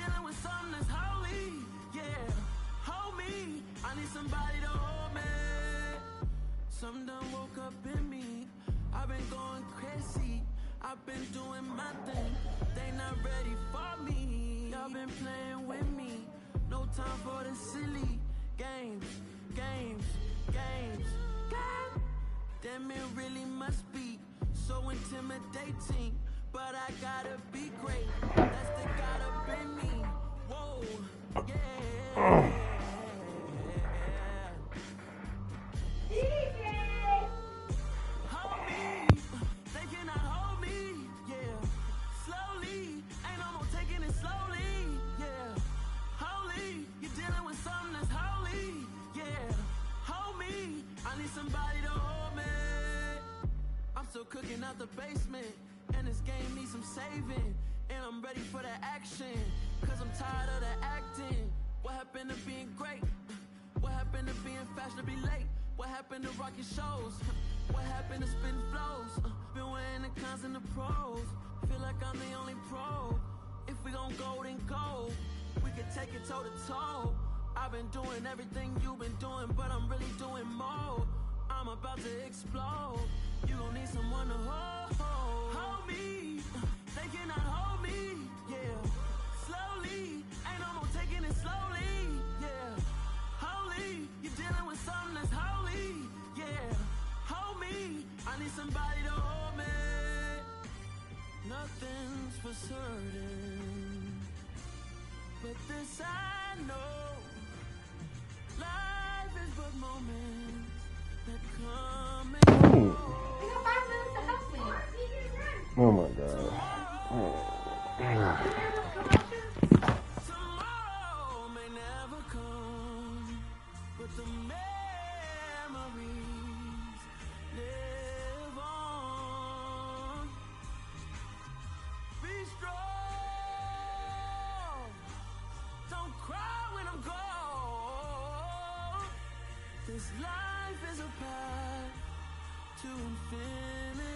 dealing with something that's holy, yeah. Hold me, I need somebody to hold me. Something done woke up in me. I've been going crazy, I've been doing my thing. They not ready for me, y'all been playing with me. No time for the silly games, games, games, games. Damn, it really must be so intimidating. But I gotta be great, that's the God up in me. Whoa, yeah. Hold me, they cannot hold me, yeah. Slowly, ain't no more taking it slowly, yeah. Holy, you're dealing with something that's holy, yeah. Hold me, I need somebody to hold me. I'm still cooking out the basement, and this game needs some saving. And I'm ready for the action, cause I'm tired of the acting. What happened to being great? What happened to being fashionably late? What happened to rocking shows? What happened to spitting flows? Been wearing the cons and the pros. Feel like I'm the only pro. If we gon' go, then go. We could take it toe to toe. I've been doing everything you've been doing, but I'm really doing more. I'm about to explode. You gon' need someone to hold me. They cannot hold me, yeah. Slowly, ain't no more taking it slowly, yeah. Holy, you're dealing with something that's holy, yeah. Hold me, I need somebody to hold me. Nothing's for certain, but this I know. Life is but moments that come and go. Oh my God. Tomorrow may never come, but the memories live on. Be strong, don't cry when I'm gone. This life is a path to infinity.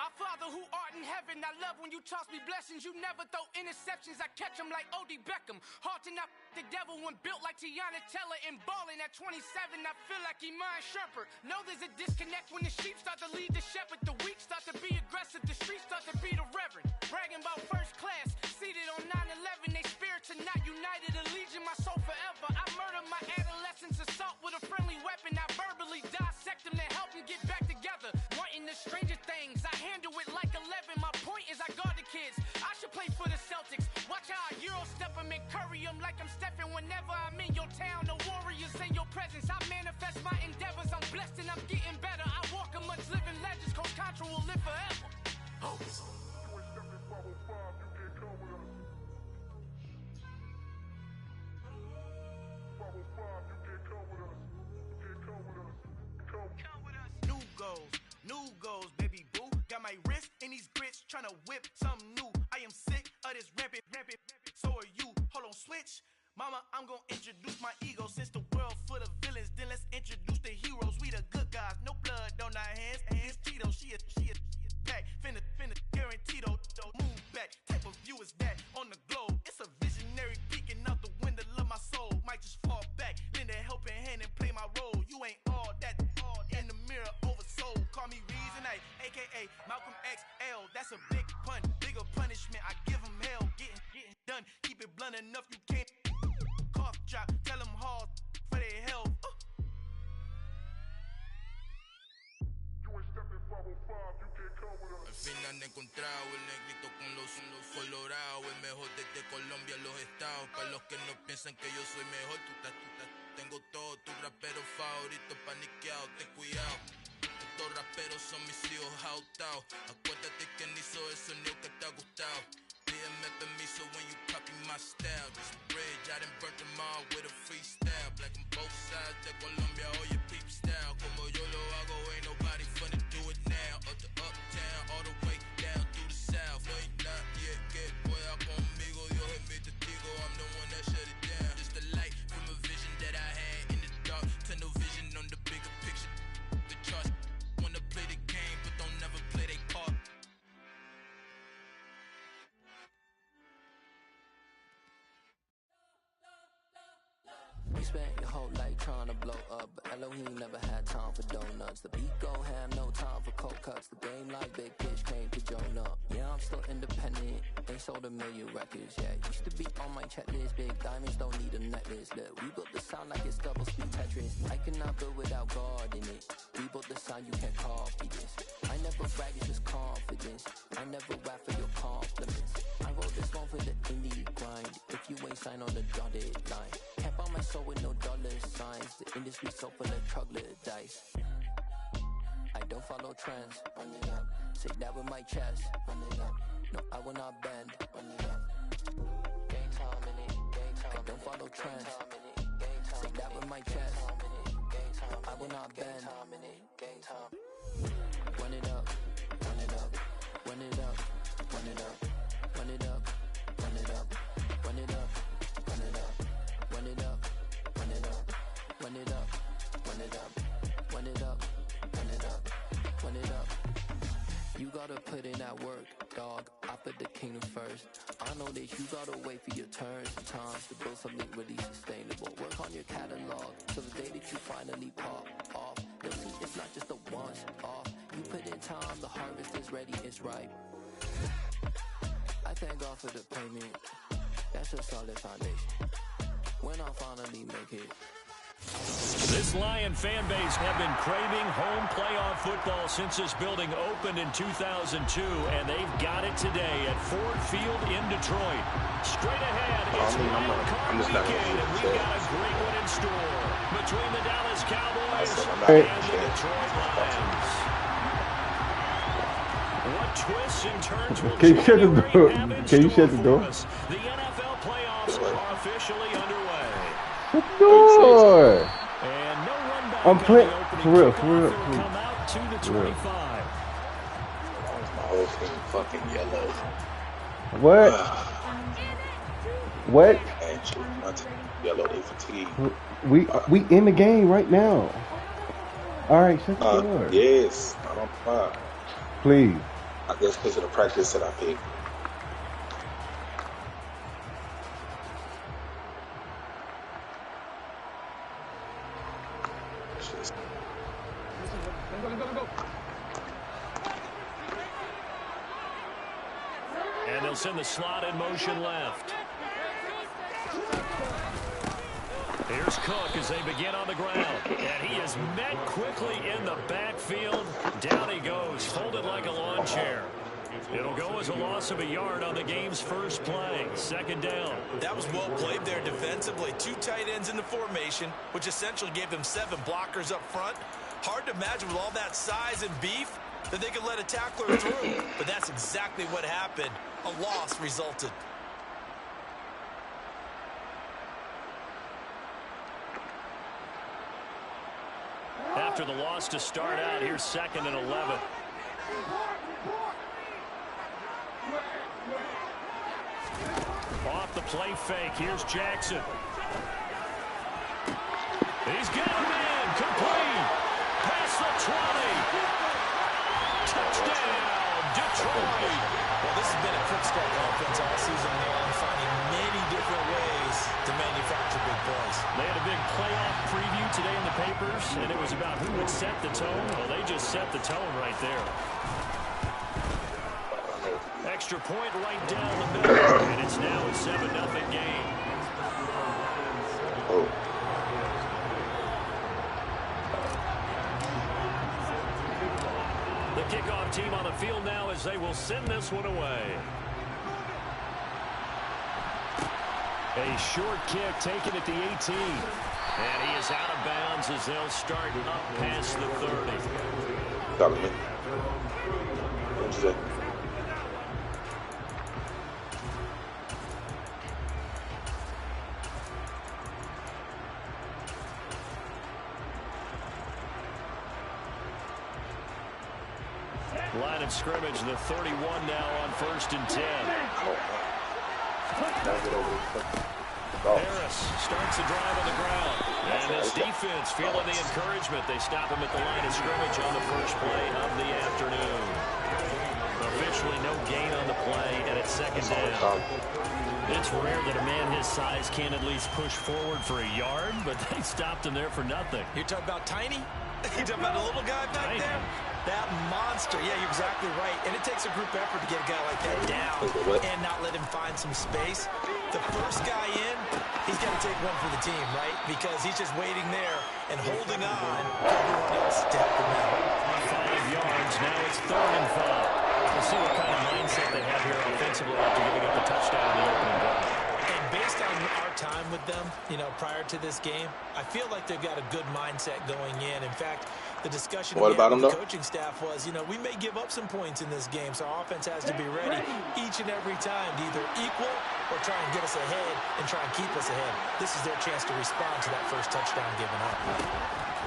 Our Father who art in heaven, I love when you toss me blessings. You never throw interceptions, I catch them like O.D. Beckham. Hard to knock the devil when built like Tiana Teller and balling at 27, I feel like Iman Shumpert. Know there's a disconnect when the sheep start to lead the shepherd. The weak start to be aggressive, the streets start to be the reverend. Bragging about first class, seated on 9/11. They spirits are not united, a legion, my soul forever. I murder my adolescence, assault with a friendly weapon. I verbally dissect them to help them get back together. Wanting the stranger things, I handle it like 11. My point is I guard the kids. I should play for the Celtics. Watch how I Euro step them and curry them like I'm Stephen. Whenever I'm in your town, the Warriors in your presence. I manifest my endeavors. I'm blessed and I'm getting better. I walk amongst living legends. Coach Contra will live forever. Oh. New goals, baby boo. Got my wrist in these grits, tryna whip something new. I am sick of this rampant. So are you. Hold on, switch. Mama, I'm gonna introduce my ego. Since the world full of villains, then let's introduce the heroes. We the good guys, no blood on our hands. Hands Tito, she a back. Finna guaranteed move back. Type of view is that on the globe? It's a visionary peeking out the window of my soul. Might just fall back, lend a helping hand and play my role. You ain't all that in the mirror oversold. Call me Reason A, aka Malcolm XL. That's a big pun, bigger punishment. I give him hell, getting done. Keep it blunt enough, you can't cough drop. Tell them hard for their health. Al fin han encontrado el negrito con los colorados, el mejor desde Colombia, los estados. Para los que no piensan que yo soy mejor, tengo todo, tu rapero favorito paniqueado, ten cuidado. Estos raperos son mis hijos jautados. Acuérdate quién hizo el sonido que te ha gustado. Pídeme permiso when you copy my style. This bridge, I done burnt them all with a freestyle. Black on both sides de Colombia, oye peep style. Como yo lo hago, ain't nobody finna do it now. Up to uptown, all the way spent your whole life trying to blow up, but Elohim never had time for donuts. The beat go ham, no time for cold cuts. The game like Big Fish came to Jonah. Yeah, I'm still independent, ain't sold a million records yet. Used to be on my checklist, big diamonds don't need a necklace. Look, we built the sound like it's double speed Tetris. I cannot build without God in it. We built the sound, you can't copy this. I never brag, it's just confidence. I never rap for your compliments. I wrote this one for the indie grind. If you ain't signed on the dotted line, can't buy my soul with no dollar signs. The industry so full of troglodytes. I don't follow trends. Say that with my chest. No, I will not bend. Game time in it. I don't follow trends. Say that with my chest. I will not bend. Run it up, run it up, run it up, run it up, run it up, run it up, run it up, run it up, run it up, run it up, run it up, run it up, run it up, run it up, run it up. You gotta put in that work, dog. I put the kingdom first. I know that you gotta wait for your turn sometimes to build something really sustainable. Work on your catalog, so the day that you finally pop off, you'll see it's not just a once off. You put in time, the harvest is ready, it's ripe. I thank God for the payment. That's a solid foundation. When I finally make it. This Lion fan base have been craving home playoff football since this building opened in 2002, and they've got it today at Ford Field in Detroit. Straight ahead, it's Wild Card Weekend, and we've got a great one in store between the Dallas Cowboys and the Detroit Lions. What twists and turns will Can you shut the door? Can you shut the door? The NFL playoffs are officially underway. Shut the door. And no run back I'm playing for real, come out to the 25. My whole thing fucking yellow. What? What? Actually, not yellow, they fatigue. We in the game right now. All right, shut the door. Yes, I don't mind. Please. I guess because of the practice that I picked. And they'll send the slot in motion left. Here's Cook as they begin on the ground. And he is met quickly in the backfield. Down he goes, folded like a lawn chair. It'll go as a loss of a yard on the game's first play. Second down. That was well played there defensively. Two tight ends in the formation, which essentially gave them 7 blockers up front. Hard to imagine with all that size and beef that they could let a tackler through. But that's exactly what happened. A loss resulted. After the loss to start out, here's 2nd and 11. Off the play fake, here's Jackson. He's got a man, complete. Past the 20. Touchdown, Detroit. Well, this has been a quick start offense all season long, finding many different ways to manufacture big plays. They had a big playoff preview today in the papers, and it was about who would set the tone. Well, they just set the tone right there. Extra point right down the middle, and it's now a 7-0 game. Oh. The kickoff team on the field now as they will send this one away. A short kick taken at the 18. And he is out of bounds as they'll start up past the 30. Solomon. What's that? Line of scrimmage, the 31 now on 1st and 10. Harris starts the drive on the ground. And this defense feeling the encouragement. They stop him at the line of scrimmage on the first play of the afternoon. The Officially no gain on the play, and it's second down. It's rare that a man his size can't at least push forward for a yard, but they stopped him there for nothing. You're talking about tiny? You're talking about a little guy back there? That monster. Yeah, you're exactly right. And it takes a group effort to get a guy like that down and not let him find some space. The first guy in, he's got to take one for the team, right? Because he's just waiting there and holding on. Everyone else to help him out. 5 yards. Now it's 3rd and 5. We'll see what kind of mindset they have here offensively after giving up the touchdown in the opening drive. And based on our time with them, prior to this game, I feel like they've got a good mindset going in. In fact, the discussion with the coaching staff was, we may give up some points in this game, so our offense has to be ready each and every time to either equal or try and get us ahead and try and keep us ahead. This is their chance to respond to that first touchdown given up.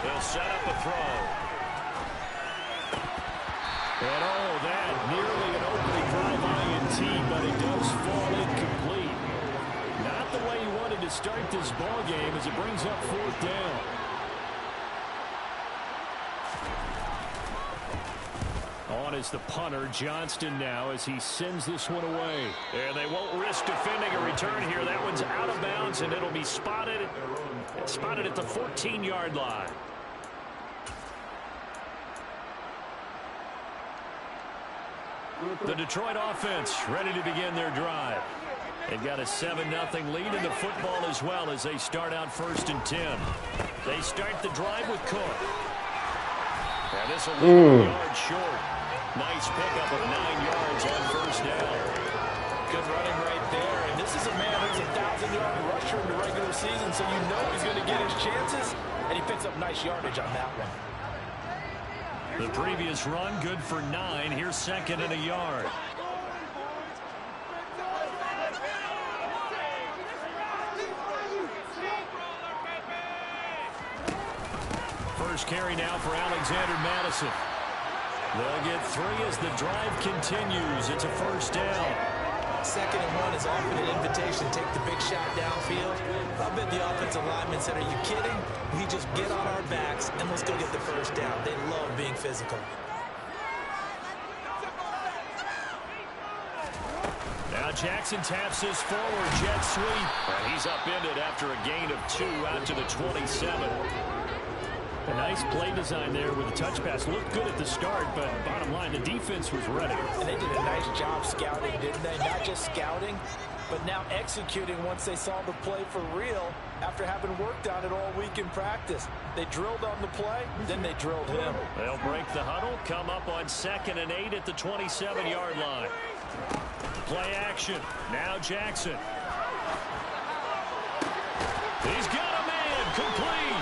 They'll set up a throw. And that nearly an opening drive INT, but it does fall incomplete. Not the way you wanted to start this ball game as it brings up 4th down. On is the punter, Johnston now, as he sends this one away. And they won't risk defending a return here. That one's out of bounds, and it'll be spotted at the 14-yard line. The Detroit offense ready to begin their drive. They've got a 7-0 lead in the football as well as they start out 1st and 10. They start the drive with Cook. And this will leave 1 yard short. Nice pickup of 9 yards on 1st down. Good running right there. And this is a man who's a 1,000-yard rusher in the regular season, so you know he's going to get his chances. And he picks up nice yardage on that one. The previous run good for 9. Here's 2nd and a yard. First carry now for Alexander Madison. They'll get 3 as the drive continues. It's a 1st down. 2nd and 1 is often an invitation to take the big shot downfield. I bet the offensive lineman said, are you kidding? We just get on our backs and let's go get the 1st down. They love being physical. Now Jackson taps this forward jet sweep. And he's upended after a gain of 2 out to the 27. A nice play design there with the touch pass. Looked good at the start, but bottom line, the defense was ready. And they did a nice job scouting, didn't they? Not just scouting, but now executing once they saw the play for real after having worked on it all week in practice. They drilled on the play, then they drilled him. They'll break the huddle, come up on 2nd and 8 at the 27-yard line. Play action. Now Jackson. He's got a man complete.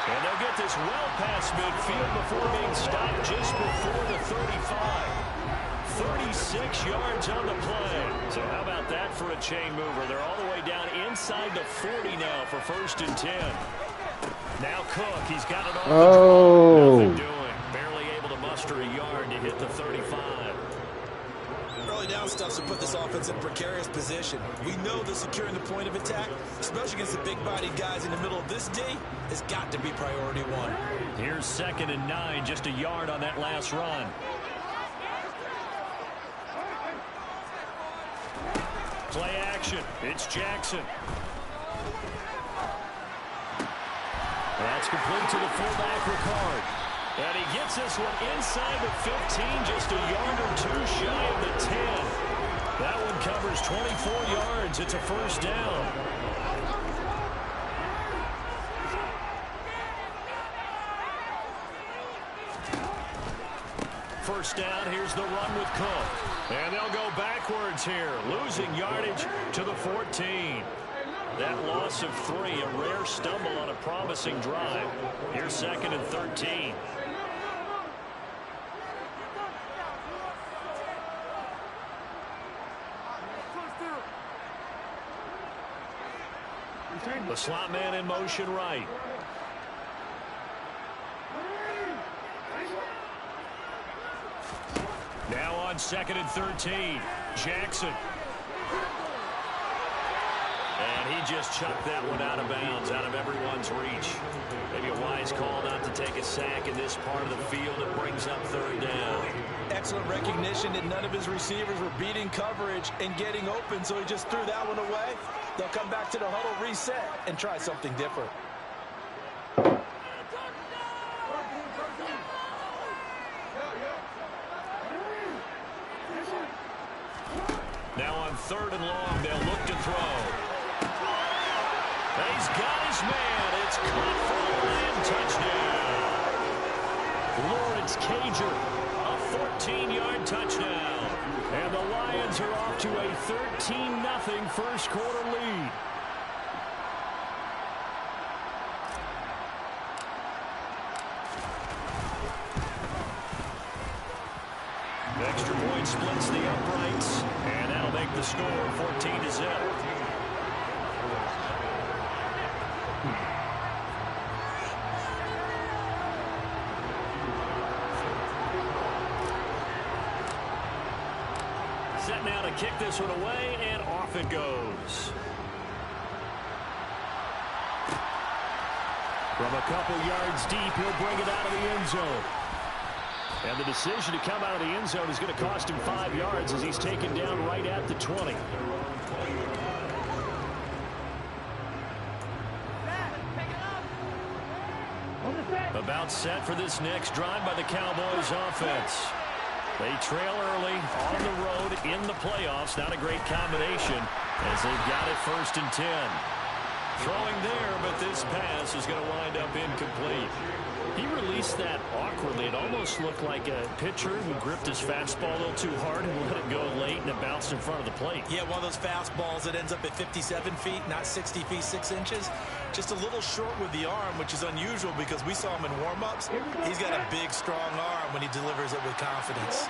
And they'll get this well past midfield before being stopped just before the 35. 36 yards on the play. So how about that for a chain mover? They're all the way down inside the 40 now for 1st and 10. Now Cook, he's got it all. Nothing doing. Barely able to muster a yard to hit the 35. Early down stuff to put this offense in a precarious position. We know that securing the point of attack, especially against the big-bodied guys in the middle of this D, has got to be priority 1. Here's 2nd and 9, just a yard on that last run. Play action. It's Jackson. That's complete to the fullback, Ricard. And he gets this one inside the 15, just a yard or 2 shy of the 10. That one covers 24 yards. It's a 1st down. First down, here's the run with Cook. And they'll go backwards here, losing yardage to the 14. That loss of 3, a rare stumble on a promising drive. Here's 2nd and 13. The slot man in motion right. Now on 2nd and 13. Jackson. And he just chucked that one out of bounds, out of everyone's reach. Maybe a wise call not to take a sack in this part of the field. It brings up third down. Excellent recognition that none of his receivers were beating coverage and getting open, so he just threw that one away. They'll come back to the huddle, reset, and try something different. Now on third and long, they'll look to throw. He's got his man. It's caught for a Lion touchdown. Lawrence Cager, a 14-yard touchdown. And the Lions are off to a 13-0 first quarter lead. Extra point splits the uprights, and that'll make the score 14-0. Set now to kick this one away, and off it goes. From a couple yards deep, he'll bring it out of the end zone. And the decision to come out of the end zone is going to cost him 5 yards as he's taken down right at the 20. About set for this next drive by the Cowboys offense. They trail early on the road in the playoffs. Not a great combination as they've got it 1st and 10. Throwing there, but this pass is going to wind up incomplete. He released that awkwardly. It almost looked like a pitcher who gripped his fastball a little too hard and let it go late, and it bounced in front of the plate. Yeah, one of those fastballs that ends up at 57 feet, not 60 feet, 6 inches. Just a little short with the arm, which is unusual because we saw him in warm-ups. He's got a big, strong arm when he delivers it with confidence.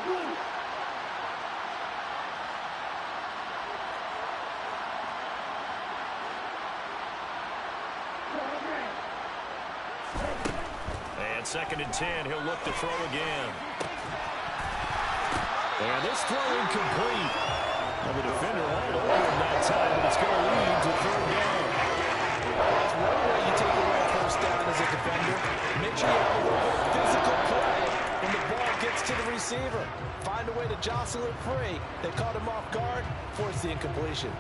And 2nd and 10, he'll look to throw again. And this throw incomplete. Well, the defender all over him that time, but it's going to lead to 3rd down. That's one way you take away 1st down as a defender. Make sure you have a little physical play when the ball gets to the receiver. Find a way to jostle it free. They caught him off guard, force the incompletion.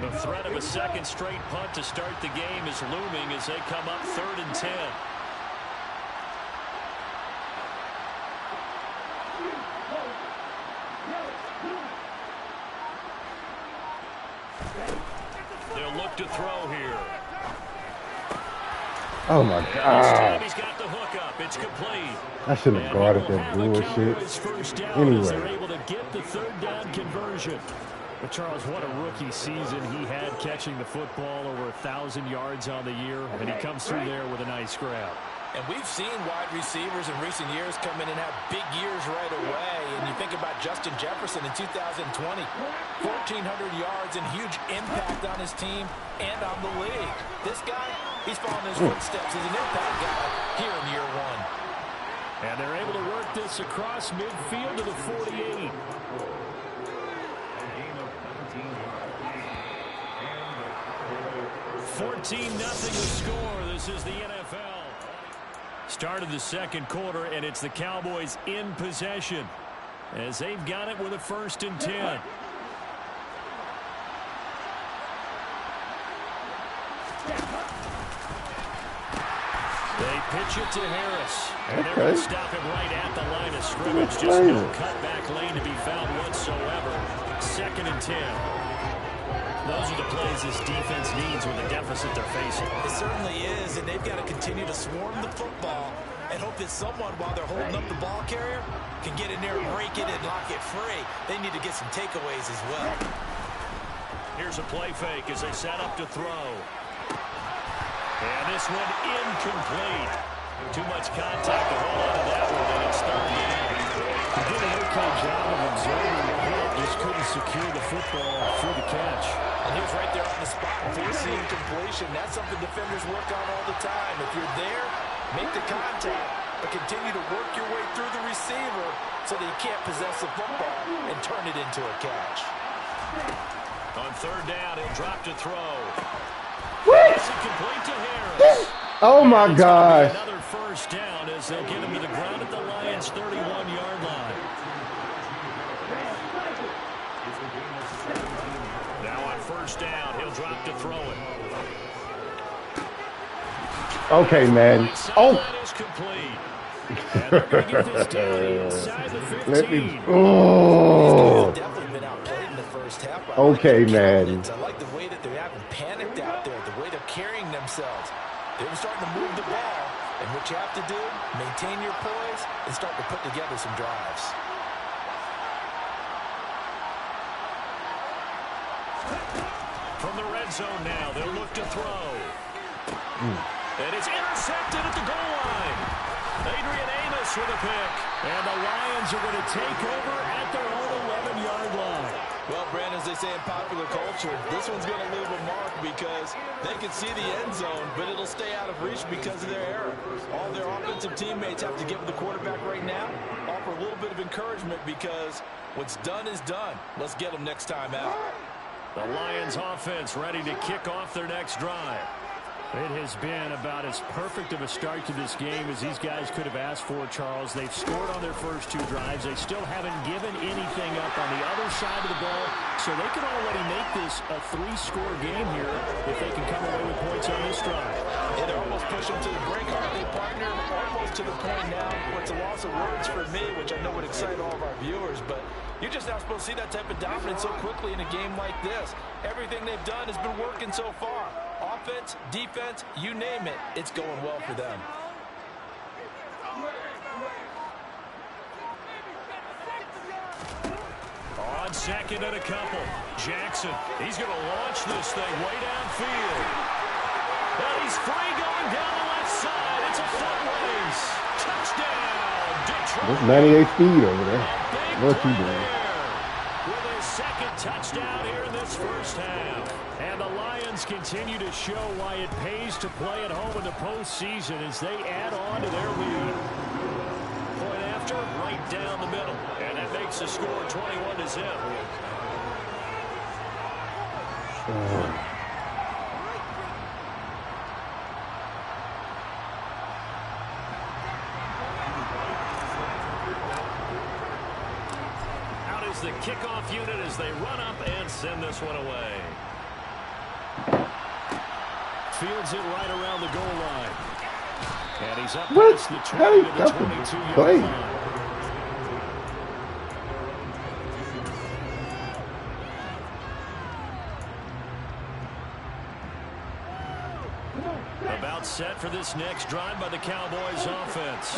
The threat of a second straight punt to start the game is looming as they come up 3rd and 10. They'll look to throw here. Oh my This God. time he's got the hook up. It's complete. I shouldn't have guarded that bullshit. They're able Anyway. to get the 3rd down conversion. But Charles, what a rookie season he had catching the football, over 1,000 yards on the year, and he comes through there with a nice grab. And we've seen wide receivers in recent years come in and have big years right away. And you think about Justin Jefferson in 2020, 1,400 yards and huge impact on his team and on the league. This guy, he's following his footsteps as an impact guy here in year 1. And they're able to work this across midfield to the 48. $14-0 the score. This is the NFL. Start of the 2nd quarter, and it's the Cowboys in possession as they've got it with a 1st and 10. They pitch it to Harris. And they're going to stop him right at the line of scrimmage. Just no cutback lane to be found whatsoever. 2nd and 10. Those are the plays this defense needs with the deficit they're facing. It certainly is, and they've got to continue to swarm the football and hope that someone, while they're holding up the ball carrier, can get in there and break it and lock it free. They need to get some takeaways as well. Here's a play fake as they set up to throw. And this one incomplete. Too much contact to hold on to that one, and it's 3rd down. He did an okay job of observing the hit, just couldn't secure the football for the catch. And he was right there on the spot, forcing incompletion. That's something defenders work on all the time. If you're there, make the contact, but continue to work your way through the receiver so that you can't possess the football and turn it into a catch. On 3rd down, he'll drop to throw. It's complete to Harris. Oh my gosh. Another first down as they'll get him to the ground at the Lions' 31-yard line. Now on first down, he'll drop to throw it. Okay, man. Oh. And they're going to get this down inside the 15. Let me. Oh. Definitely been outplayed in the first half. Okay, man. I like the way that they haven't panicked out there, the way they're carrying themselves. They were starting to move the ball, and what you have to do, maintain your poise and start to put together some drives. From the red zone now, they'll look to throw. And it's intercepted at the goal line. Adrian Amos with a pick. And the Lions are going to take over at their own 11-yard line. Well, Brandon, as they say in popular culture, this one's going to leave a mark because they can see the end zone, but it'll stay out of reach because of their error. All their offensive teammates have to give the quarterback right now, offer a little bit of encouragement because what's done is done. Let's get them next time out. The Lions offense ready to kick off their next drive. It has been about as perfect of a start to this game as these guys could have asked for, Charles. They've scored on their first two drives. They still haven't given anything up on the other side of the ball, so they can already make this a 3-score game here if they can come away with points on this drive. And they're almost pushing to the brink, aren't they, partner? Almost to the point now where it's a loss of words for me, which I know would excite all of our viewers, but you're just not supposed to see that type of dominance so quickly in a game like this. Everything they've done has been working so far. Offense, defense, you name it, it's going well for them. On second and a couple, Jackson, he's going to launch this thing way downfield. And he's free going down the left side. It's a foot race. Touchdown, Detroit. There's 98 speed over there. What you doing? With his second touchdown here in this first half. And the Lions continue to show why it pays to play at home in the postseason as they add on to their lead. Point after, right down the middle. And that makes the score 21-0. Out is the kickoff unit as they run up and send this one away. Fields it right around the goal line. And he's up past the 20 to the 22-yard line. About set for this next drive by the Cowboys offense.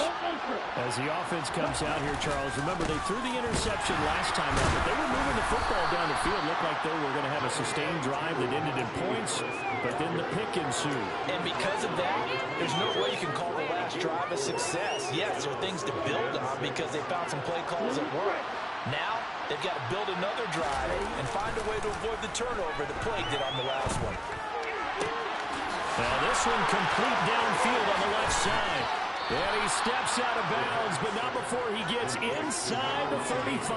As the offense comes out here, Charles, remember they threw the interception last time out, but they were moving the football down the field. Looked like they were going to have a sustained drive that ended in points, but then the pick ensued. And because of that, there's no way you can call the last drive a success. Yes, there are things to build on because they found some play calls that work. Now, they've got to build another drive and find a way to avoid the turnover that plagued it on the last one. Now this one complete downfield on the left side. And he steps out of bounds, but not before he gets inside the 35.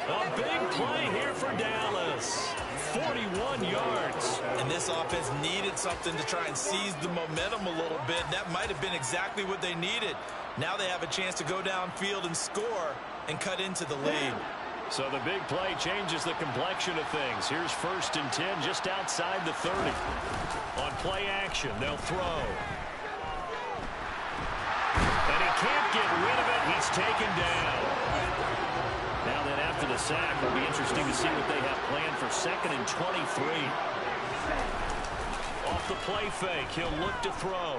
A big play here for Dallas. 41 yards. And this offense needed something to try and seize the momentum a little bit. That might have been exactly what they needed. Now they have a chance to go downfield and score and cut into the lead. So the big play changes the complexion of things. Here's 1st and 10 just outside the 30. On play action, they'll throw. And he can't get rid of it. He's taken down. Now then after the sack, it'll be interesting to see what they have planned for 2nd and 23. Off the play fake, he'll look to throw.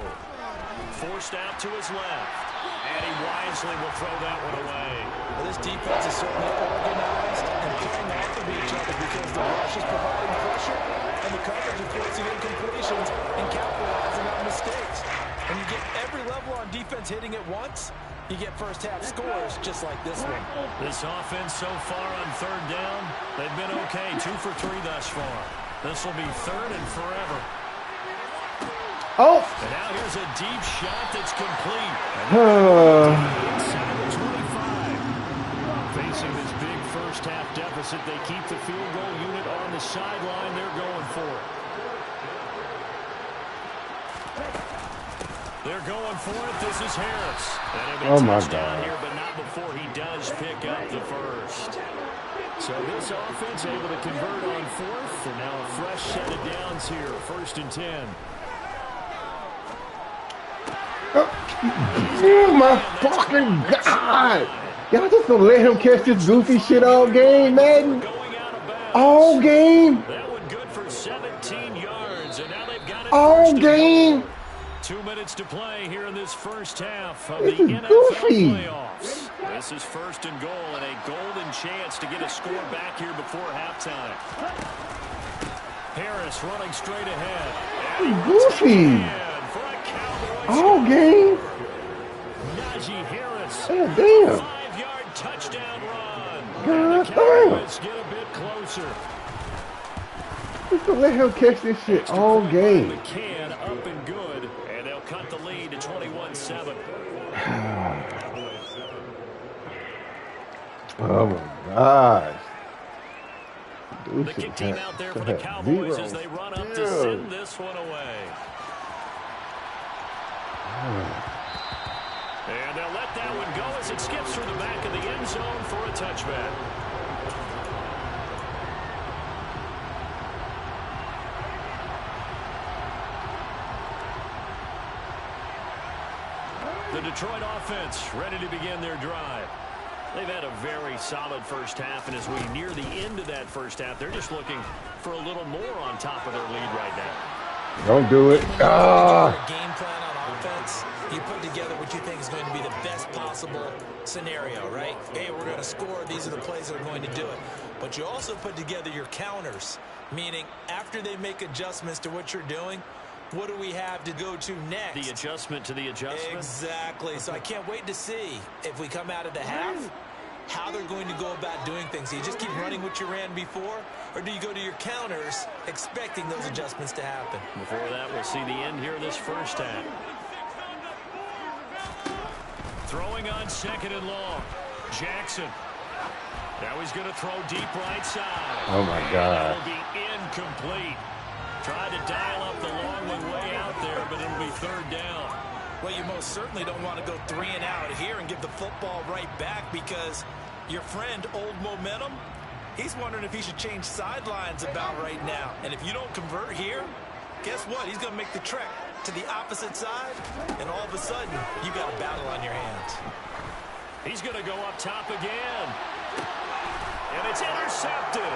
Forced out to his left. And he wisely will throw that one away. Well, this defense is certainly organized and playing off of each other because the rush is providing pressure and the coverage is forcing incompletions and capitalizing on mistakes. When you get every level on defense hitting at once, you get first half scores just like this one. This offense so far on 3rd down, they've been okay. 2 for 3 thus far. This will be 3rd and forever. Oh! And now here's a deep shot that's complete. Inside the 25. Facing this big first half deficit, they keep the field goal unit on the sideline. They're going for it. They're going for it. This is Harris. And Oh, my touchdown God. here, but not before he does pick up the first. So this offense able to convert on fourth, and now a fresh set of downs here, 1st and 10. Oh my fucking God! Y'all just gonna let him catch this goofy shit all game, Madden? All game? That one good for 17 yards, and now they've got it All first and game? goal. 2 minutes to play here in this first half of This the is NFL goofy. playoffs. This is 1st and goal and a golden chance to get a score back here before halftime. Harris running straight ahead. Goofy. All game? Najee Harris. God damn. 5-yard touchdown run. God The damn. Cowboys get a bit closer. Just gonna let him catch this shit all game. McCann up and good, and they'll cut the lead to 21-7. Oh my gosh. The kick team out there for the Cowboys as they run up to send this one away. And they'll let that one go as it skips through the back of the end zone for a touchback. The Detroit offense ready to begin their drive. They've had a very solid first half, and as we near the end of that first half, they're just looking for a little more on top of their lead right now. Don't do it. Game plan on offense. You put together what you think is going to be the best possible scenario, right? Hey, we're going to score. These are the plays that are going to do it. But you also put together your counters, meaning after they make adjustments to what you're doing, what do we have to go to next? The adjustment to the adjustment? Exactly. So I can't wait to see if we come out of the half, how they're going to go about doing things. Do you just keep running what you ran before, or do you go to your counters expecting those adjustments to happen? Before that, we'll see the end here of this first half. Throwing on 2nd and long. Jackson. Now he's going to throw deep right side. Oh my God. That'll be incomplete. Tried to dial up the long one way out there, but it'll be 3rd down. Well, you most certainly don't want to go 3 and out here and give the football right back, because your friend, Old Momentum, he's wondering if he should change sidelines about right now. And if you don't convert here, guess what? He's going to make the trek to the opposite side, and all of a sudden, you got a battle on your hands. He's going to go up top again. And it's intercepted.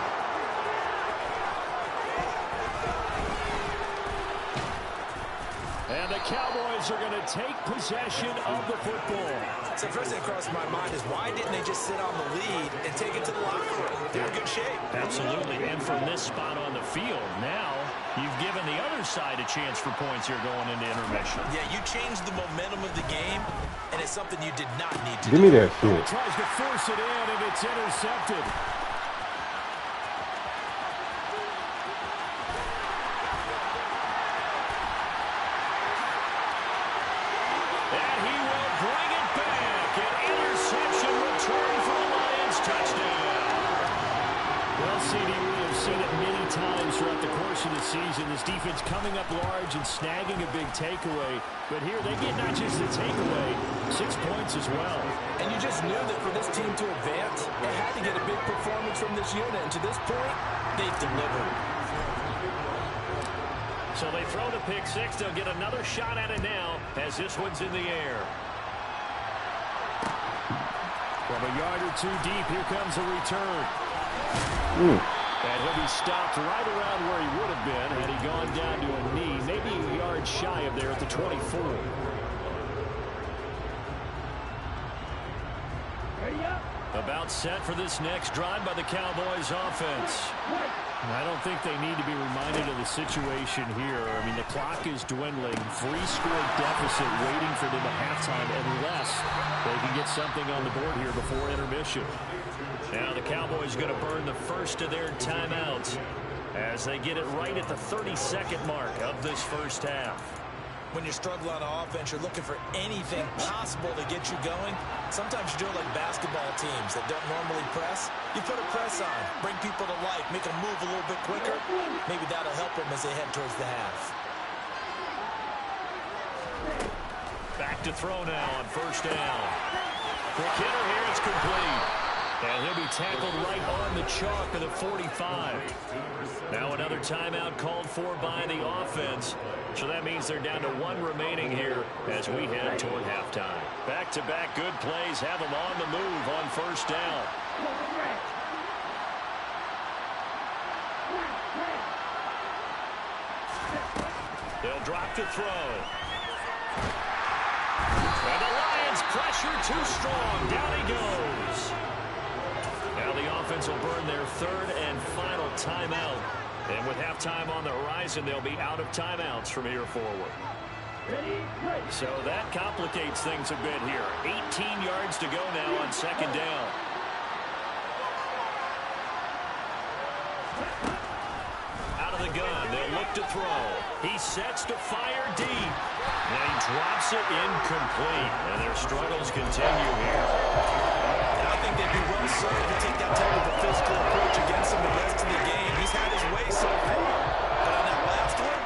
And the Cowboys are going to take possession of the football. So first thing that crossed my mind is, why didn't they just sit on the lead and take it to the locker room? They're in good shape. Absolutely. And from this spot on the field, now you've given the other side a chance for points here going into intermission. Yeah, you changed the momentum of the game, and it's something you did not need to Give do. me that shit. Tries to force it in, and it's intercepted. And he will bring it back. An interception return for the Lions touchdown. Well, CD, we have seen it many times throughout the course of the season. This defense coming up large and snagging a big takeaway. But here they get not just the takeaway, 6 points as well. And you just knew that for this team to advance, it had to get a big performance from this unit. And to this point, they've delivered. So they throw the pick six. They'll get another shot at it now as this one's in the air. From a yard or two deep, here comes a return. And he'll be stopped right around where he would have been had he gone down to a knee, maybe a yard shy of there at the 24. About set for this next drive by the Cowboys offense. I don't think they need to be reminded of the situation here. I mean, the clock is dwindling. 3-score deficit waiting for them at halftime unless they can get something on the board here before intermission. Now the Cowboys going to burn the first of their timeouts as they get it right at the 32nd mark of this first half. When you struggle on offense, you're looking for anything possible to get you going. Sometimes you do it like basketball teams that don't normally press. You put a press on, bring people to life, make them move a little bit quicker. Maybe that'll help them as they head towards the half. back to throw now on first down. Quick hitter here, it's complete. And he'll be tackled right on the chalk of the 45. Now another timeout called for by the offense. So that means they're down to 1 remaining here as we head toward halftime. Back-to-back good plays have them on the move on first down. They'll drop to throw. And the Lions pressure too strong. Down he goes. Now the offense will burn their 3rd and final timeout. And with halftime on the horizon, they'll be out of timeouts from here forward. So that complicates things a bit here. 18 yards to go now on second down. Out of the gun, they'll look to throw. He sets to fire deep. And he drops it incomplete. And their struggles continue here. I think they'd be well served to take that type of a physical approach against him the rest of the game. He's had his way so far. But on that last one,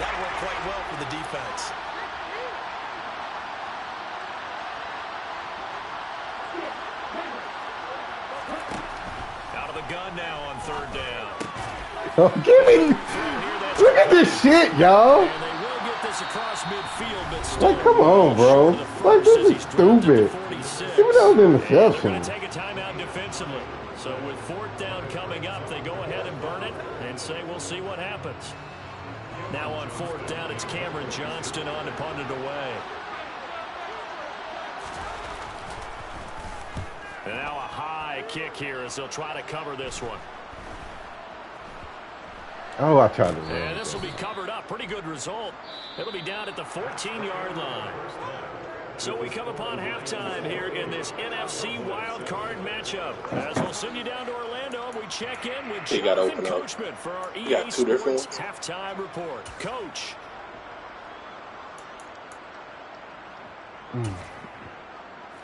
that worked quite well for the defense. Out of the gun now on third down. Oh, give me. Look at this shit, y'all. And they will get this across midfield, but still, like, come on, bro. Like, this is stupid. Give me those interceptions. They're going to take a timeout defensively. So with 4th down coming up, they go ahead and burn it and say we'll see what happens. Now on 4th down, it's Cameron Johnston on to punt it away. And now a high kick here as they'll try to cover this one. Oh, I tried to run. And this will be covered up. Pretty good result. It'll be down at the 14-yard line. So we come upon halftime here in this NFC wildcard matchup. As we'll send you down to Orlando, we check in with Jonathan Coachman for our EA Sports halftime report. Coach.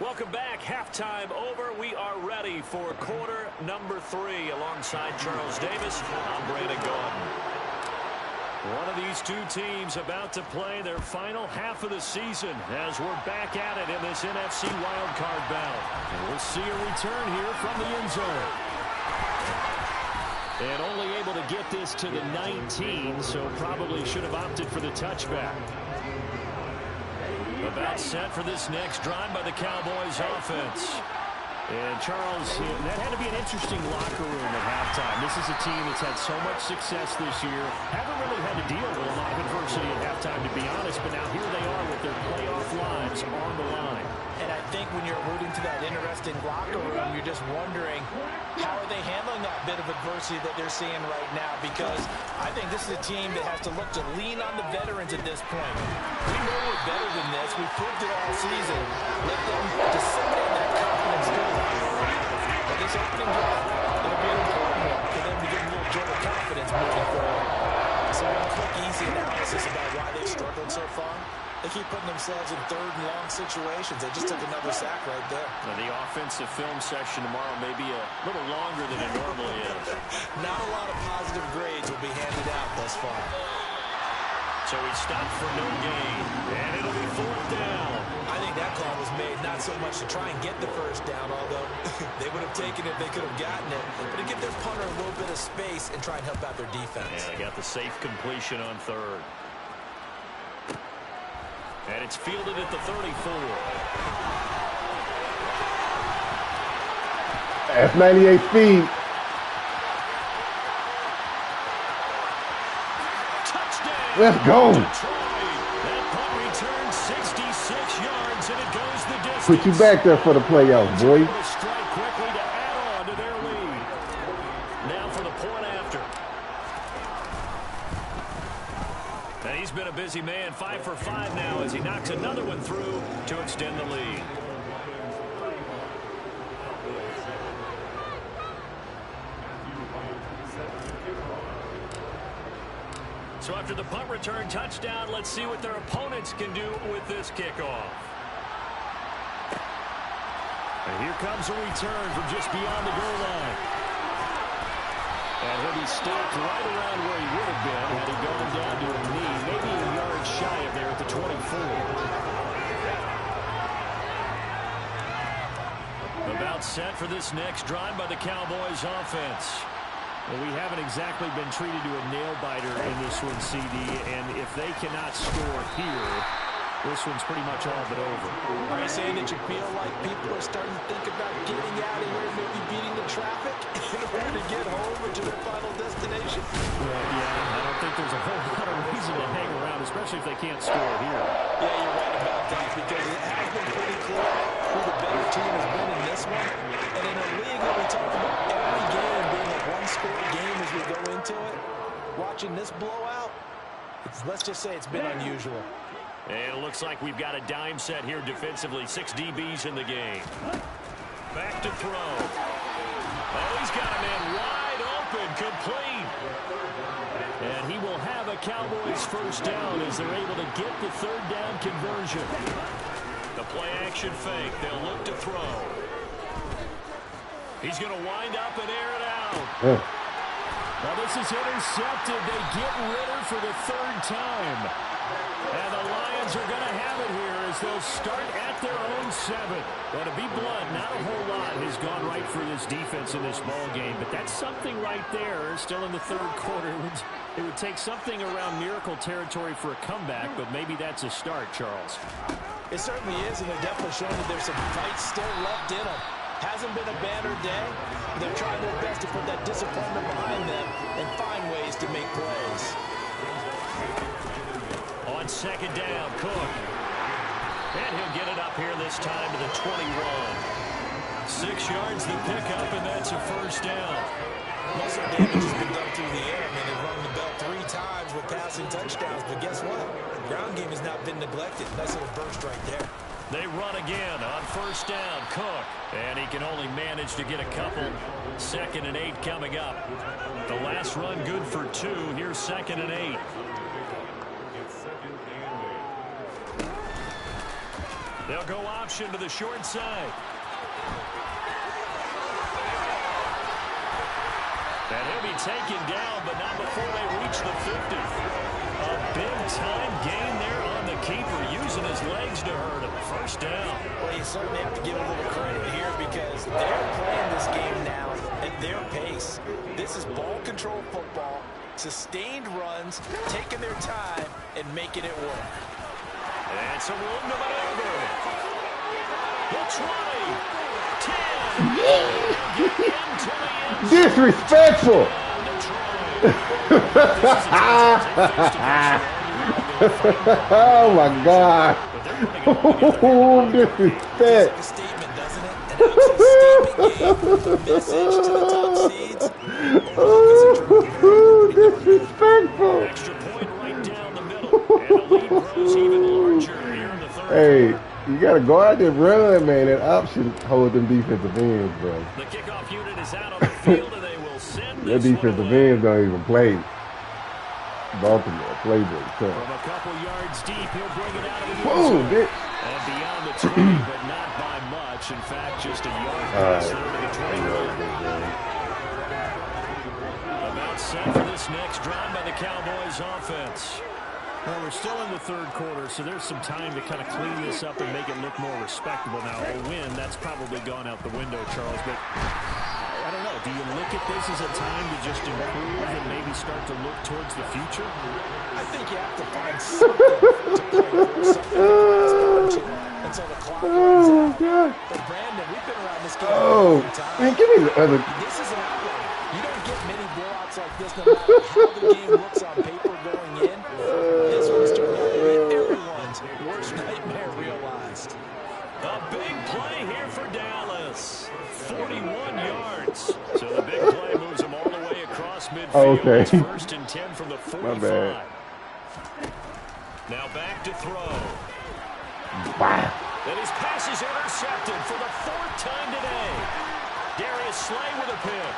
Welcome back. Halftime over. We are ready for quarter number 3 alongside Charles Davis. I'm Brandon Gaudin. One of these two teams about to play their final half of the season as we're back at it in this NFC wildcard bout. And we'll see a return here from the end zone. And only able to get this to the 19, so probably should have opted for the touchback. About set for this next drive by the Cowboys offense. And Charles, that had to be an interesting locker room at halftime. This is a team that's had so much success this year. Haven't really had to deal with a lot of adversity at halftime, to be honest, but now here they are with their playoff lives on the line. And I think when you're alluding to that interesting locker room, you're just wondering how are they handling that bit of adversity that they're seeing right now, because I think this is a team that has to look to lean on the veterans at this point. We know we're better than this. We proved it all season. Let them disseminate that confidence through the locker room. But this opening drive, it'll be an important one for them to get a little jolt of confidence moving forward. So a quick, easy analysis about why they've struggled so far. They keep putting themselves in 3rd and long situations. They just took another sack right there. Now the offensive film session tomorrow may be a little longer than it normally is. Not a lot of positive grades will be handed out thus far. So he stopped for no gain, and it'll be 4th down. I think that call was made not so much to try and get the first down, although they would have taken it if they could have gotten it, but to give their punter a little bit of space and try and help out their defense. Yeah, they got the safe completion on 3rd. And it's fielded at the 34. That's 98 speed. Touchdown. Let's go. That punt returns 66 yards, and it goes the distance. Put you back there for the playoffs, boy. Strike quickly to add on to their lead. Now for the point after. And he's been a busy man, 5 for 5 now as he knocks another one through to extend the lead. So after the punt return touchdown, let's see what their opponents can do with this kickoff. And here comes a return from just beyond the goal line. And he'll be stopped right around where he would have been had he gone down to a knee, maybe a yard shy of there at the 24. About set for this next drive by the Cowboys offense. Well, we haven't exactly been treated to a nail-biter in this one, CD, and if they cannot score here, this one's pretty much all but over. Are you saying that you feel like people are starting to think about getting out of here, maybe beating the traffic in order to get home or to their final destination? Yeah, I don't think there's a whole lot of reason to hang around, especially if they can't score here. Yeah, you're right about that, because it has been pretty clear who the better team has been in this one. And in a league that we talk about every game being a one-score game as we go into it, watching this blowout, let's just say it's been unusual. And it looks like we've got a dime set here defensively. 6 DBs in the game. Back to throw. Oh, he's got a man wide open, complete. And he will have a Cowboys first down as they're able to get the third down conversion. The play action fake. They'll look to throw. He's going to wind up and air it out. Now this is intercepted. They get Ritter for the third time. And the Lions are going to have it here as they'll start at their own 7. Well, to be blunt, not a whole lot has gone right for this defense in this ball game, but that's something right there. Still in the third quarter. It would take something around miracle territory for a comeback, but maybe that's a start, Charles. It certainly is, and they're definitely showing that there's some fight still left in them. Hasn't been a banner day. They're trying their best to put that disappointment behind them and find ways to make plays. On second down, Cook. And he'll get it up here this time to the 21. 6 yards the pickup, and that's a first down. Most of the damage has been done through the air. I mean, they've rung the bell 3 times with passing touchdowns, but guess what? The ground game has not been neglected. Nice little burst right there. They run again on first down, Cook. And he can only manage to get a couple. 2nd and 8 coming up. The last run good for 2. Here's 2nd and 8. They'll go option to the short side. And he'll be taken down, but not before they reach the 50. A big-time gain there on the keeper, using his legs to hurt him. First down. Well, you certainly have to give a little credit here because they're playing this game now at their pace. This is ball control football, sustained runs, taking their time, and making it work. And some room to maneuver. He'll try. 10. Disrespectful. Oh my God. Oh, disrespect. It's a statement, doesn't it? An absolute statement game. A message to the top seeds. Oh, disrespectful. Extra point right down the middle. And the lead grows even larger here in the third. Hey, you got to go out there and run, man. That option holds them defensive ends, bro. The kickoff unit is out on the field, and they will send Their this defensive one away. ends don't even play Baltimore playbook. From a couple yards deep, he'll bring it out of the Boom, end zone. bitch. And beyond the 20, but not by much. In fact, just a yard pass there to the 21. About set for this next drive by the Cowboys offense. Well, we're still in the third quarter, so there's some time to kind of clean this up and make it look more respectable. Now, a win, that's probably gone out the window, Charles, but I don't know. Do you look at this as a time to just improve and maybe start to look towards the future? I think you have to find something to play for, something until the clock runs out. God. But Brandon, we've been around this game Oh, a long time. man, give me the other. This is an outlier. You don't get many blowouts like this no matter how the game looks on paper going in. This one's turned out to be everyone's worst nightmare realized. A big play here for Dallas. 41 yards. So the big play moves them all the way across midfield. Okay. It's 1st and 10 from the 45. My bad. Now back to throw. Wow. And his pass is intercepted for the 4th time today. Darius Slay with a pick.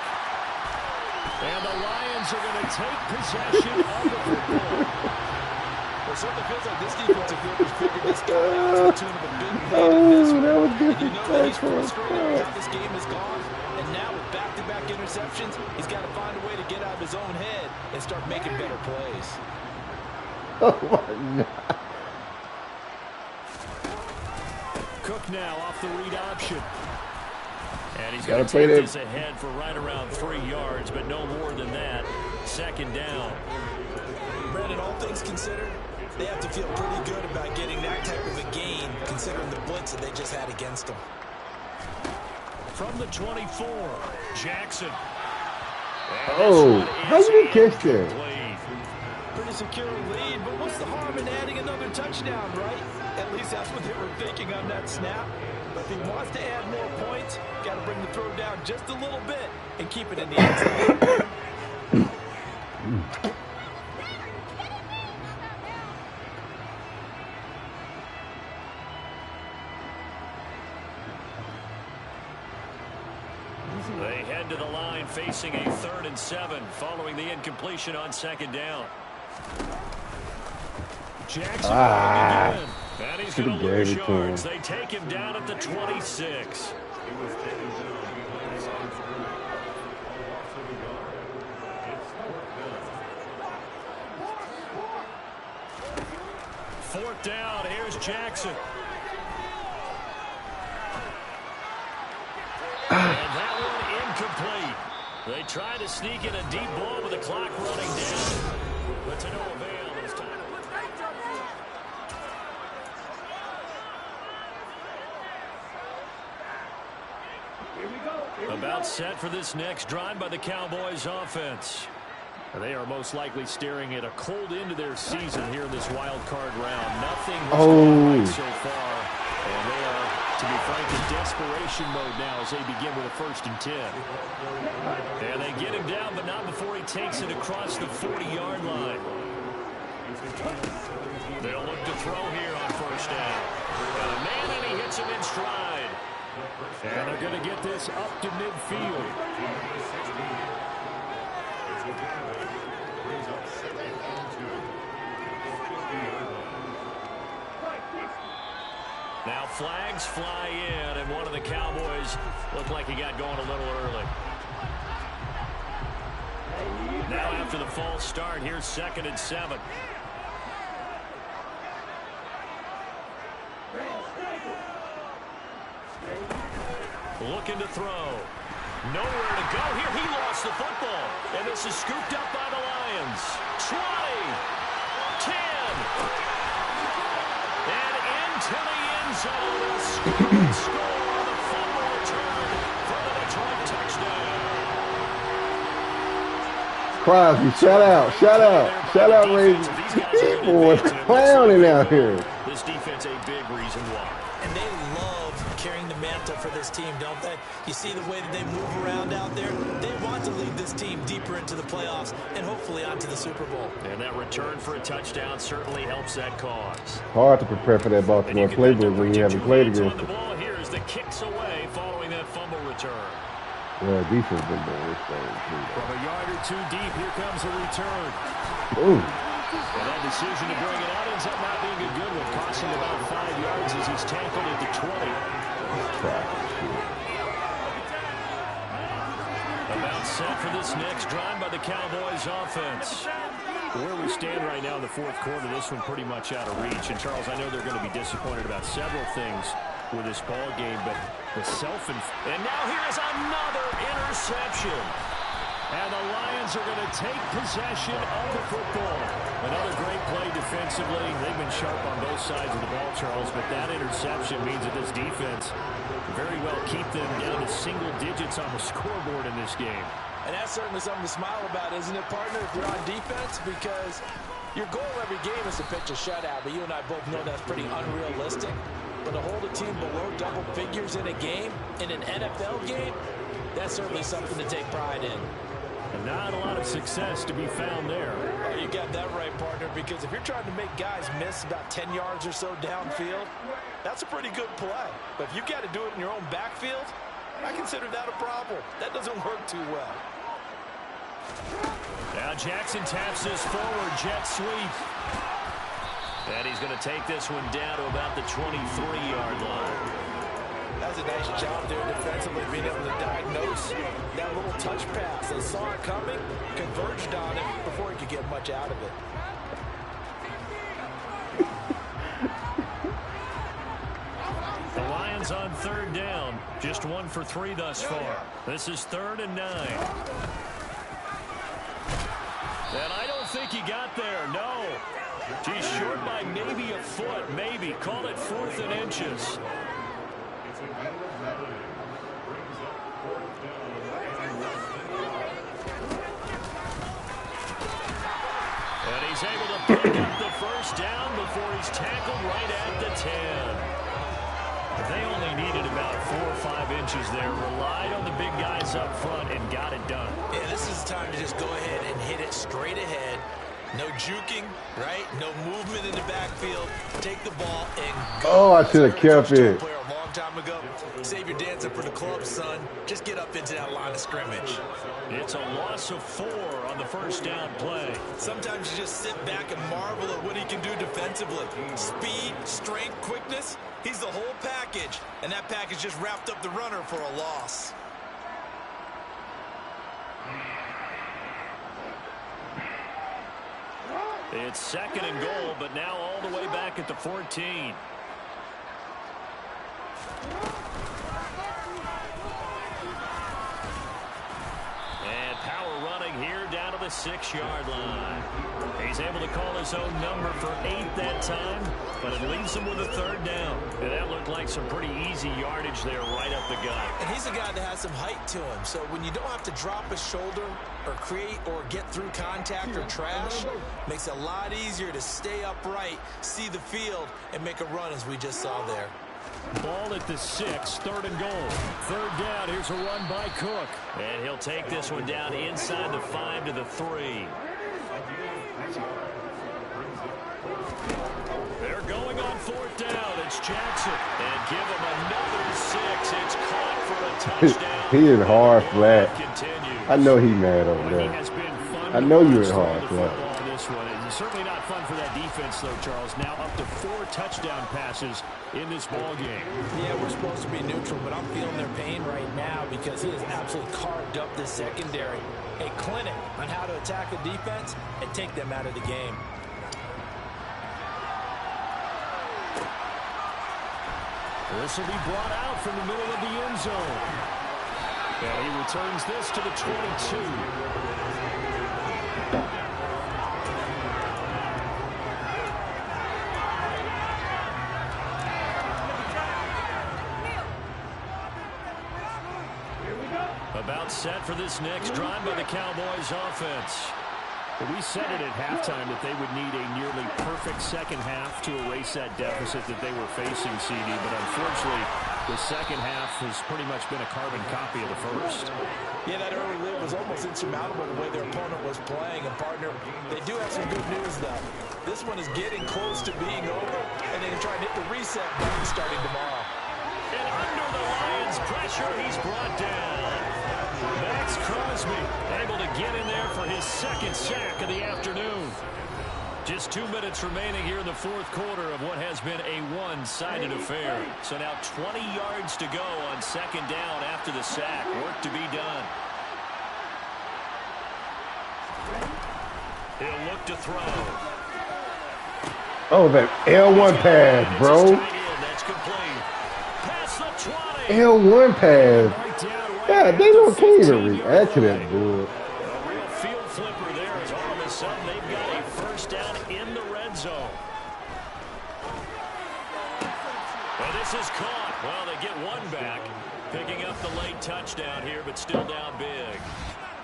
And the Lions are going to take possession of the football. Well, it certainly feels like this defensive group has figured this guy out to the tune of a big lead in this one. that was And you know that he's disrespectful. frustrated with how this game has gone. And now with back-to-back interceptions, he's got to find a way to get out of his own head and start making better plays. Oh, my God. Cook now off the read option. And he's going to take this ahead for right around 3 yards, but no more than that. Second down. Brandon, all things considered, they have to feel pretty good about getting that type of a gain, considering the blitz that they just had against them. From the 24, Jackson. Oh, how you catch that? Pretty secure lead, but what's the harm in adding another touchdown, right? At least that's what they were thinking on that snap. But if he wants to add more points, got to bring the throw down just a little bit and keep it in the end zone. They head to the line facing a 3rd and 7 following the incompletion on second down. Jackson again. And he's going to lose yards. They take him down at the 26. Fourth down. Here's Jackson. And that one incomplete. They try to sneak in a deep ball with the clock running down, but to no avail this time. About set for this next drive by the Cowboys offense. They are most likely staring at a cold end to their season here in this wild card round. Nothing has gone right so far, and they are, to be frank, in desperation mode now as they begin with a 1st and 10. And they get him down, but not before he takes it across the 40-yard line. They'll look to throw here on 1st down. Got a man, and he hits him in stride. And they're going to get this up to midfield. Now flags fly in, and one of the Cowboys looked like he got going a little early. Now after the false start, here's 2nd and 7. Looking to throw. Nowhere to go here. He lost the football. And this is scooped up by the Lions. 20. 10. And into the end zone. A scoop score on the fumble return for the Detroit touchdown. Crosby, shout out, shout out, shout out, Ravens. These boys clowning out here. This defense a big reason why. And they love carrying the mantle for this team, don't they? You see the way that they move around out there? They want to lead this team deeper into the playoffs and hopefully onto the Super Bowl. And that return for a touchdown certainly helps that cause. Hard to prepare for that Baltimore playbook when you haven't played against it. The ball here as the kicks away following that fumble return. Yeah, defense been doing this thing too. From a yard or two deep, here comes the return. Ooh. And that decision to bring it out ends up not being a good one, costing about 5 yards as he's tackled at the 20. About set for this next drive by the Cowboys offense. Where we stand right now in the 4th quarter, this one pretty much out of reach. And Charles, I know they're going to be disappointed about several things with this ball game, but the and now here is another interception. And the Lions are going to take possession of the football. Another great play defensively. They've been sharp on both sides of the ball, Charles, but that interception means that this defense very well keep them down to single digits on the scoreboard in this game. And that's certainly something to smile about, isn't it, partner, if you're on defense? Because your goal every game is to pitch a shutout, but you and I both know that's pretty unrealistic. But to hold a team below double figures in a game, in an NFL game, that's certainly something to take pride in. And not a lot of success to be found there. Oh, you got that right, partner, because if you're trying to make guys miss about 10 yards or so downfield, that's a pretty good play. But if you've got to do it in your own backfield, I consider that a problem. That doesn't work too well. Now Jackson taps this forward jet sweep. And he's going to take this one down to about the 23-yard line. That's a nice job there defensively, being able to diagnose that little touch pass. They saw it coming, converged on it before he could get much out of it. The Lions on third down. Just 1 for 3 thus far. This is 3rd and 9. And I don't think he got there. No. He's short by maybe a foot. Maybe. Call it 4th and inches. And he's able to pick up the first down before he's tackled right at the 10. They only needed about 4 or 5 inches there. Relied on the big guys up front and got it done. Yeah, this is the time to just go ahead and hit it straight ahead. No juking, right? No movement in the backfield. Take the ball and go. Oh, I should have kept it. A long time ago. Save your dancing for the club, son. Just get up into that line of scrimmage. It's a loss of 4 on the first down play. Sometimes you just sit back and marvel at what he can do defensively. Speed, strength, quickness. He's the whole package. And that package just wrapped up the runner for a loss. It's 2nd and goal, but now all the way back at the 14. And power running here down to the 6-yard line. He's able to call his own number for 8 that time, but it leaves him with a 3rd down. And that looked like some pretty easy yardage there right up the gut. And he's a guy that has some height to him, so when you don't have to drop a shoulder or create or get through contact or trash, makes it a lot easier to stay upright, see the field, and make a run as we just saw there. Ball at the 6, 3rd and goal. 3rd down, here's a run by Cook. And he'll take this one down inside the 5 to the 3. They're going on 4th down. It's Jackson. And give him another 6. It's caught for a touchdown. He is hard flat. I know he's mad over there. I know you're in hard flat. This one. It's certainly not fun for that defense, though, Charles. Now up to 4 touchdown passes in this ball game. Yeah, we're supposed to be neutral, but I'm feeling their pain right now because he has absolutely carved up the secondary. A clinic on how to attack a defense and take them out of the game. This will be brought out from the middle of the end zone. And he returns this to the 22. About set for this next drive by the Cowboys offense. We said it at halftime that they would need a nearly perfect second half to erase that deficit that they were facing, CD. But unfortunately, the second half has pretty much been a carbon copy of the first. Yeah, that early lead was almost insurmountable the way their opponent was playing. And, partner, they do have some good news, though. This one is getting close to being over, and they can try and hit the reset button starting tomorrow. And under the Lions' pressure, he's brought down. Max Crosby able to get in there for his 2nd sack of the afternoon. Just 2 minutes remaining here in the 4th quarter of what has been a one-sided affair. So now 20 yards to go on 2nd down after the sack. Work to be done. He'll look to throw. Oh, that L1 pass, bro. That's complete. Past the 20. L1 pass. Yeah, they don't can't even react to that, dude. A real field flipper there as all of a sudden they've got a first down in the red zone. And this is caught. Well, they get one back, picking up the late touchdown here, but still down big.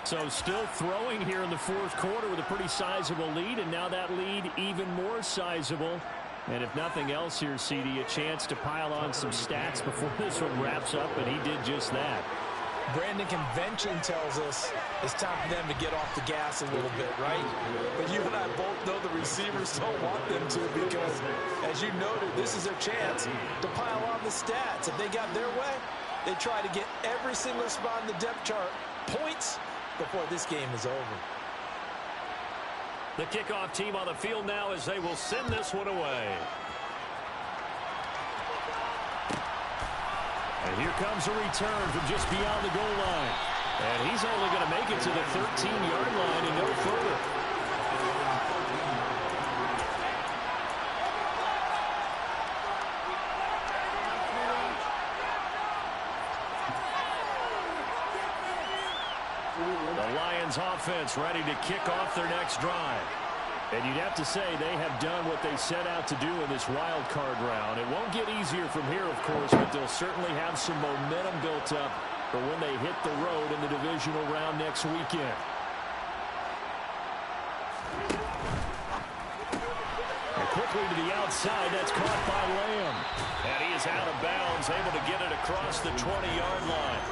So still throwing here in the 4th quarter with a pretty sizable lead, and now that lead even more sizable. And if nothing else here, CD, a chance to pile on some stats before this one wraps up, and he did just that. Brandon, convention tells us it's time for them to get off the gas a little bit, right? But you and I both know the receivers don't want them to because, as you noted, this is their chance to pile on the stats. If they got their way, they try to get every single spot in the depth chart points before this game is over. The kickoff team on the field now as they will send this one away. And here comes a return from just beyond the goal line. And he's only going to make it to the 13-yard line and no further. Lions offense ready to kick off their next drive. And you'd have to say they have done what they set out to do in this wild card round. It won't get easier from here, of course, but they'll certainly have some momentum built up for when they hit the road in the divisional round next weekend. And quickly to the outside, that's caught by Lamb. And he is out of bounds, able to get it across the 20-yard line.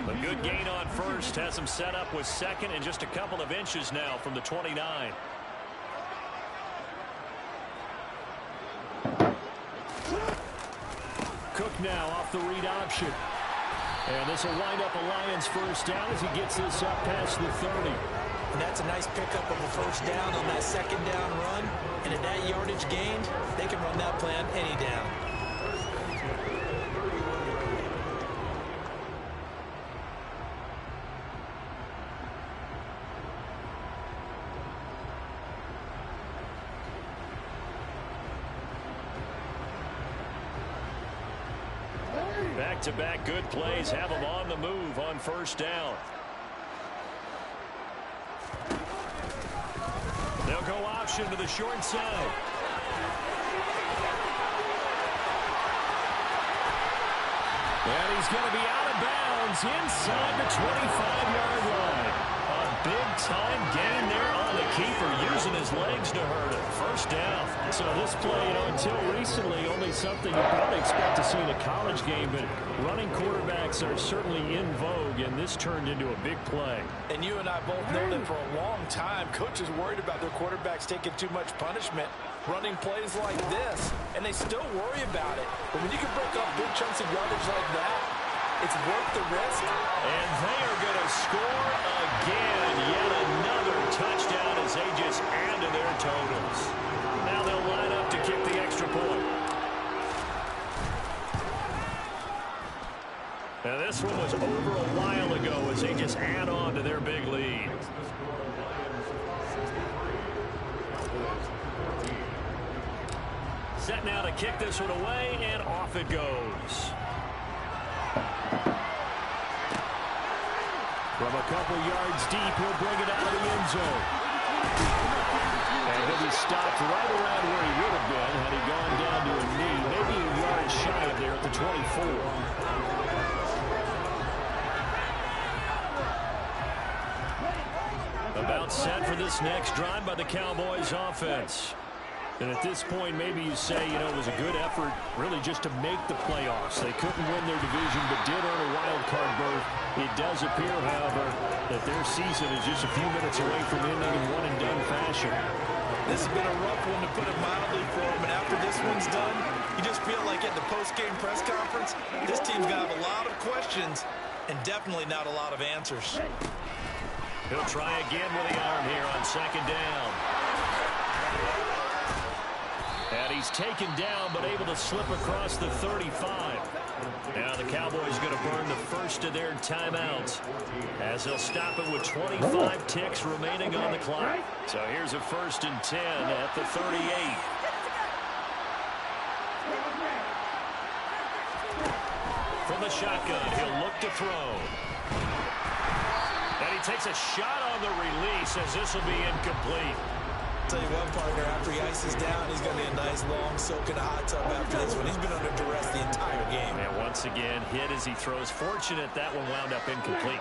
A good gain on first has him set up with second and just a couple of inches now from the 29. Cook now off the read option. And this will wind up a Lions first down as he gets this up past the 30. And that's a nice pickup of a first down on that second down run. And at that yardage gained, they can run that plan any down. Back-to-back good plays have them on the move on first down. They'll go option to the short side. And he's going to be out of bounds inside the 25-yard line. A big-time gain there on the keeper, using his legs to hurt him. First down. So this play, until recently, only something you probably expect to see in a college game, but running quarterbacks are certainly in vogue, and this turned into a big play. And you and I both know that for a long time, coaches worried about their quarterbacks taking too much punishment, running plays like this, and they still worry about it. But when you can break up big chunks of yardage like that, it's worth the risk. And they are going to score again. Yet another touchdown as they just add to their totals. Now they'll line up to kick the extra point. Now this one was over a while ago as they just add on to their big lead. Set now to kick this one away, and off it goes. From a couple yards deep, he'll bring it out of the end zone. And he'll be stopped right around where he would have been had he gone down to a knee, maybe a yard shy of there at the 24. About set for this next drive by the Cowboys offense. And at this point, maybe you say, it was a good effort really just to make the playoffs. They couldn't win their division, but did earn a wild card berth. It does appear, however, that their season is just a few minutes away from ending in one-and-done fashion. This has been a rough one, to put it mildly, for them. And after this one's done, you just feel like at the post-game press conference, this team's going to have a lot of questions and definitely not a lot of answers. He'll try again with the arm here on second down. And he's taken down, but able to slip across the 35. Now the Cowboys going to burn the first of their timeouts as they'll stop it with 25 ticks remaining on the clock. So here's a 1st and 10 at the 38. From the shotgun, he'll look to throw. And he takes a shot on the release as this will be incomplete. Tell you what, partner, after he ices down, he's going to be a nice long soak in a hot tub after this one. He's been under duress the entire game. And once again, hit as he throws. Fortunate that one wound up incomplete.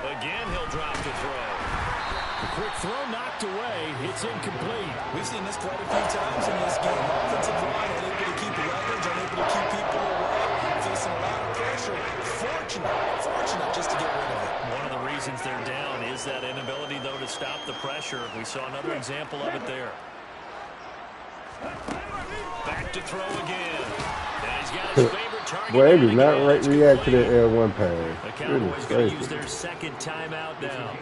Again, he'll drop to throw. Quick throw knocked away. It's incomplete. We've seen this quite a few times in this game. Offensive line unable to keep leverage, unable to keep people away, facing a lot of pressure. Fortunate just to get rid of it. One of the reasons they're down is that inability, though, to stop the pressure. We saw another example of it there. Back to throw again. And he's got his favorite Boy, they did not react to that L1 pass. The Cowboys going to use their second timeout now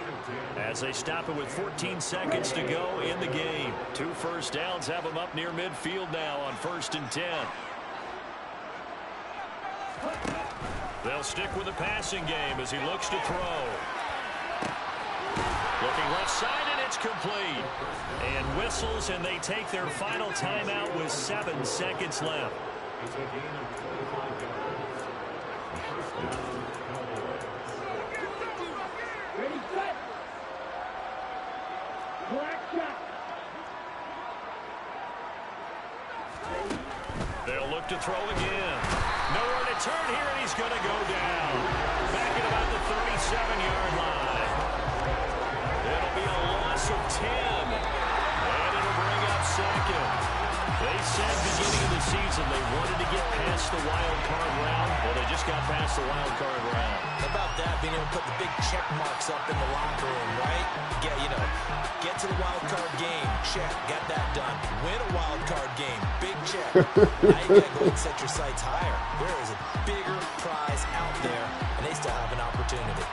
as they stop it with 14 seconds to go in the game. 2 first downs have them up near midfield now on 1st and 10. They'll stick with the passing game as he looks to throw. Looking left side, and it's complete. And whistles, and they take their final timeout with 7 seconds left. They'll look to throw again. Nowhere to turn here, and he's going to go down. Back at about the 37-yard line. It'll be a loss of 10. And it'll bring up second. They said beginning of the season they wanted to get past the wild card round. Well, they just got past the wild card round. How about that, being able to put the big check marks up in the locker room, right? Yeah, you know, get to the wild card game, check, got that done. Win a wild card game, big check. Now you got to go and set your sights higher. There is a bigger prize out there, and they still have an opportunity.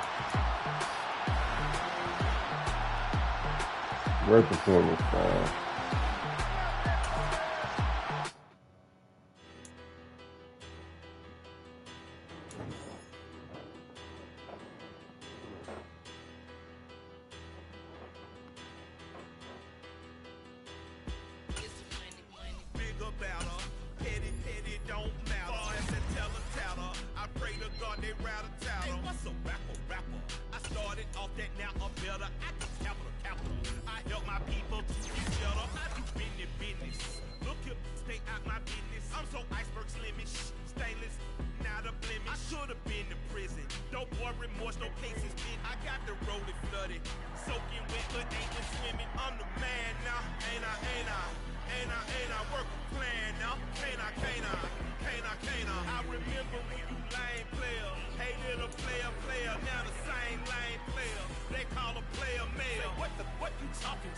Great performance, man. Now the same lame player, they call a player mail. What you talking?